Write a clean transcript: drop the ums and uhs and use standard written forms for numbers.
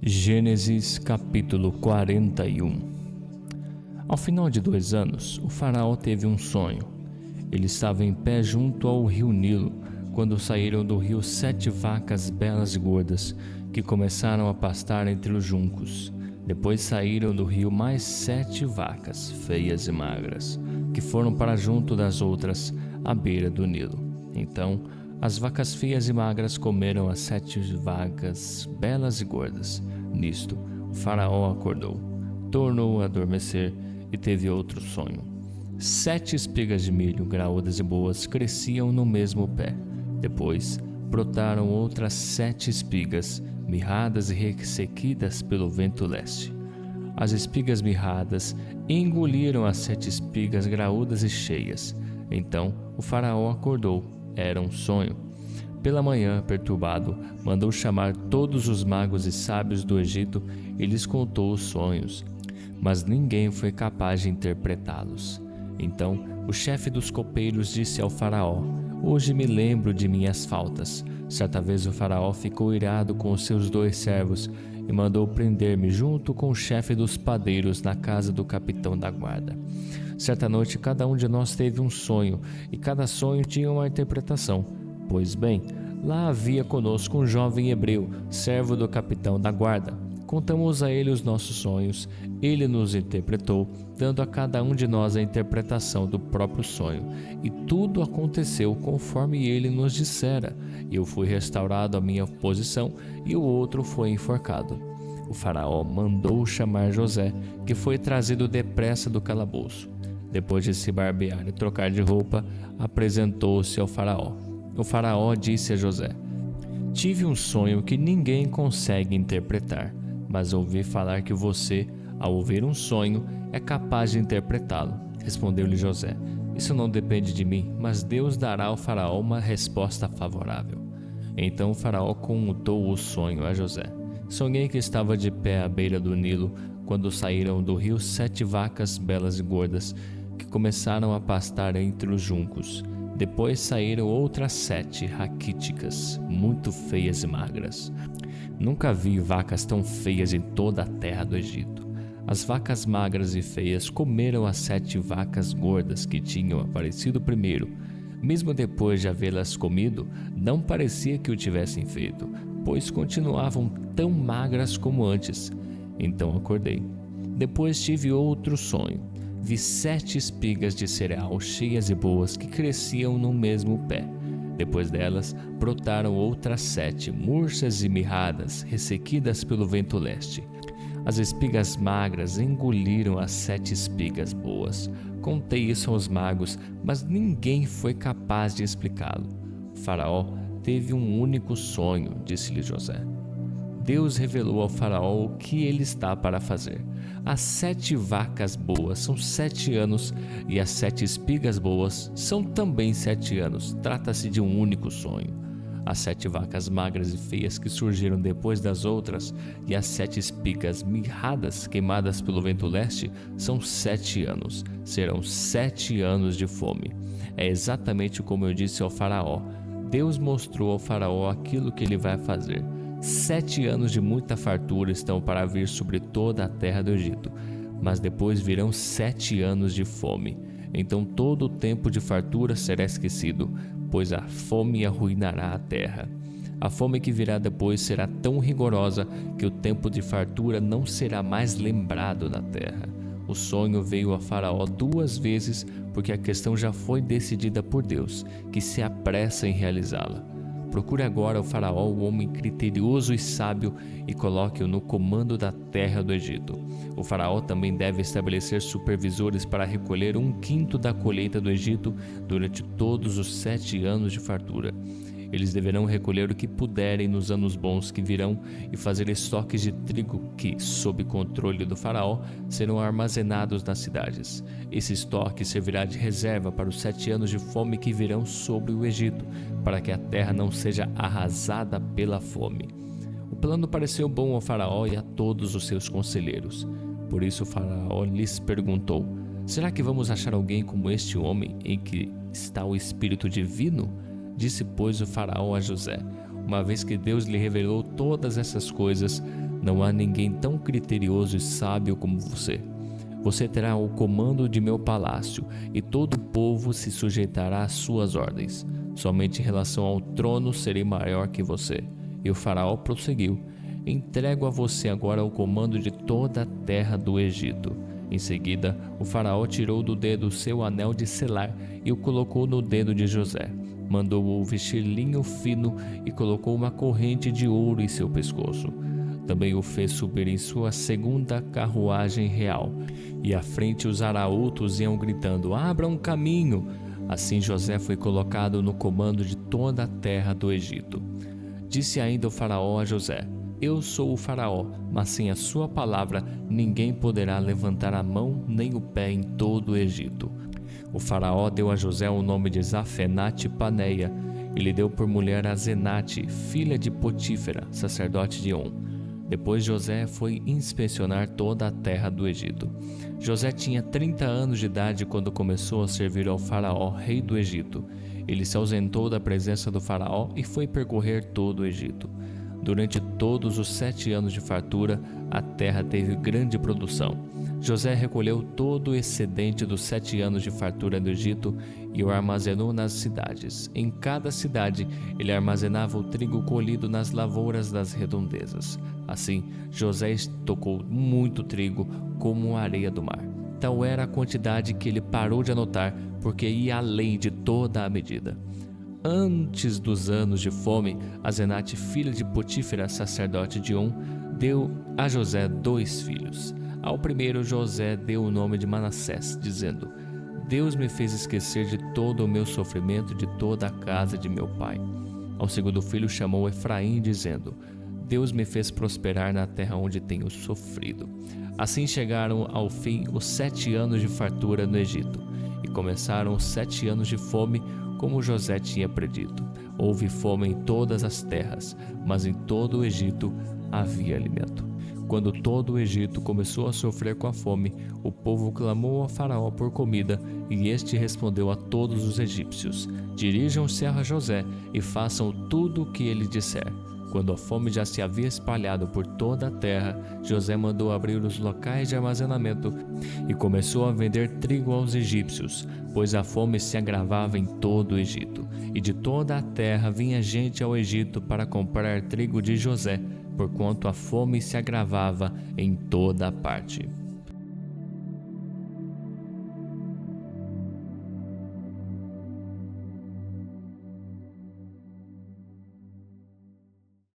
Gênesis capítulo 41. Ao final de 2 anos, o faraó teve um sonho. Ele estava em pé junto ao rio Nilo, quando saíram do rio 7 vacas belas e gordas, que começaram a pastar entre os juncos. Depois saíram do rio mais 7 vacas, feias e magras, que foram para junto das outras, à beira do Nilo. Então, as vacas feias e magras comeram as 7 vacas belas e gordas. Nisto, o faraó acordou, tornou a adormecer e teve outro sonho. 7 espigas de milho, graúdas e boas, cresciam no mesmo pé. Depois, brotaram outras 7 espigas, mirradas e ressequidas pelo vento leste. As espigas mirradas engoliram as 7 espigas graúdas e cheias. Então, o faraó acordou. Era um sonho. Pela manhã, perturbado, mandou chamar todos os magos e sábios do Egito e lhes contou os sonhos, mas ninguém foi capaz de interpretá-los. Então, o chefe dos copeiros disse ao faraó: "Hoje me lembro de minhas faltas." Certa vez o faraó ficou irado com os seus 2 servos e mandou prender-me junto com o chefe dos padeiros na casa do capitão da guarda. Certa noite, cada um de nós teve um sonho, e cada sonho tinha uma interpretação. Pois bem, lá havia conosco um jovem hebreu, servo do capitão da guarda. Contamos a ele os nossos sonhos, ele nos interpretou, dando a cada um de nós a interpretação do próprio sonho, e tudo aconteceu conforme ele nos dissera. Eu fui restaurado à minha posição e o outro foi enforcado. O faraó mandou chamar José, que foi trazido depressa do calabouço. Depois de se barbear e trocar de roupa, apresentou-se ao faraó. O faraó disse a José: "Tive um sonho que ninguém consegue interpretar, mas ouvi falar que você, ao ouvir um sonho, é capaz de interpretá-lo." Respondeu-lhe José: "Isso não depende de mim, mas Deus dará ao faraó uma resposta favorável." Então o faraó contou o sonho a José: "Sonhei que estava de pé à beira do Nilo, quando saíram do rio 7 vacas belas e gordas, que começaram a pastar entre os juncos. Depois saíram outras 7 raquíticas, muito feias e magras. Nunca vi vacas tão feias em toda a terra do Egito. As vacas magras e feias comeram as 7 vacas gordas que tinham aparecido primeiro. Mesmo depois de havê-las comido, não parecia que o tivessem feito, pois continuavam tão magras como antes. Então acordei. Depois tive outro sonho. Vi 7 espigas de cereal cheias e boas que cresciam no mesmo pé. Depois delas, brotaram outras 7, murchas e mirradas, ressequidas pelo vento leste. As espigas magras engoliram as 7 espigas boas. Contei isso aos magos, mas ninguém foi capaz de explicá-lo. O faraó teve um único sonho, disse-lhe José. Deus revelou ao faraó o que ele está para fazer. As 7 vacas boas são 7 anos e as 7 espigas boas são também 7 anos. Trata-se de um único sonho. As 7 vacas magras e feias que surgiram depois das outras e as 7 espigas mirradas queimadas pelo vento leste são 7 anos. Serão 7 anos de fome. É exatamente como eu disse ao faraó. Deus mostrou ao faraó aquilo que ele vai fazer. 7 anos de muita fartura estão para vir sobre toda a terra do Egito, mas depois virão 7 anos de fome. Então todo o tempo de fartura será esquecido, pois a fome arruinará a terra. A fome que virá depois será tão rigorosa que o tempo de fartura não será mais lembrado na terra. O sonho veio a Faraó 2 vezes, porque a questão já foi decidida por Deus, que se apressa em realizá-la. Procure agora o faraó, o homem criterioso e sábio, e coloque-o no comando da terra do Egito. O faraó também deve estabelecer supervisores para recolher 1/5 da colheita do Egito durante todos os 7 anos de fartura. Eles deverão recolher o que puderem nos anos bons que virão e fazer estoques de trigo que, sob controle do faraó, serão armazenados nas cidades. Esse estoque servirá de reserva para os 7 anos de fome que virão sobre o Egito, para que a terra não seja arrasada pela fome. O plano pareceu bom ao faraó e a todos os seus conselheiros. Por isso o faraó lhes perguntou: "Será que vamos achar alguém como este homem em que está o Espírito Divino?" Disse, pois, o faraó a José: "Uma vez que Deus lhe revelou todas essas coisas, Não há ninguém tão criterioso e sábio como você. Você terá o comando de meu palácio, e todo o povo se sujeitará às suas ordens. Somente em relação ao trono serei maior que você. E o faraó prosseguiu: entrego a você agora o comando de toda a terra do Egito. Em seguida, o faraó tirou do dedo seu anel de selar e o colocou no dedo de José. Mandou-o vestir linho fino e colocou uma corrente de ouro em seu pescoço. Também o fez subir em sua segunda carruagem real, e à frente os arautos iam gritando: abra um caminho! Assim José foi colocado no comando de toda a terra do Egito. Disse ainda o faraó a José: eu sou o faraó, mas sem a sua palavra ninguém poderá levantar a mão nem o pé em todo o Egito. O faraó deu a José o nome de Zafenate-Paneia, e lhe deu por mulher a Zenate, filha de Potífera, sacerdote de On. Depois José foi inspecionar toda a terra do Egito. José tinha 30 anos de idade quando começou a servir ao faraó, rei do Egito. Ele se ausentou da presença do faraó e foi percorrer todo o Egito. Durante todos os 7 anos de fartura, a terra teve grande produção. José recolheu todo o excedente dos 7 anos de fartura do Egito e o armazenou nas cidades. Em cada cidade, ele armazenava o trigo colhido nas lavouras das redondezas. Assim, José estocou muito trigo como a areia do mar. Tal era a quantidade que ele parou de anotar, porque ia além de toda a medida. Antes dos anos de fome, a Zenate, filha de Potífera, sacerdote de On, deu a José 2 filhos. Ao primeiro, José deu o nome de Manassés, dizendo: Deus me fez esquecer de todo o meu sofrimento, de toda a casa de meu pai. Ao segundo filho chamou Efraim, dizendo: Deus me fez prosperar na terra onde tenho sofrido. Assim chegaram ao fim os 7 anos de fartura no Egito, e começaram os 7 anos de fome, como José tinha predito. Houve fome em todas as terras, mas em todo o Egito havia alimento. Quando todo o Egito começou a sofrer com a fome, o povo clamou a Faraó por comida, e este respondeu a todos os egípcios: dirijam-se a José e façam tudo o que ele disser. Quando a fome já se havia espalhado por toda a terra, José mandou abrir os locais de armazenamento e começou a vender trigo aos egípcios, pois a fome se agravava em todo o Egito. E de toda a terra vinha gente ao Egito para comprar trigo de José, porquanto a fome se agravava em toda a parte.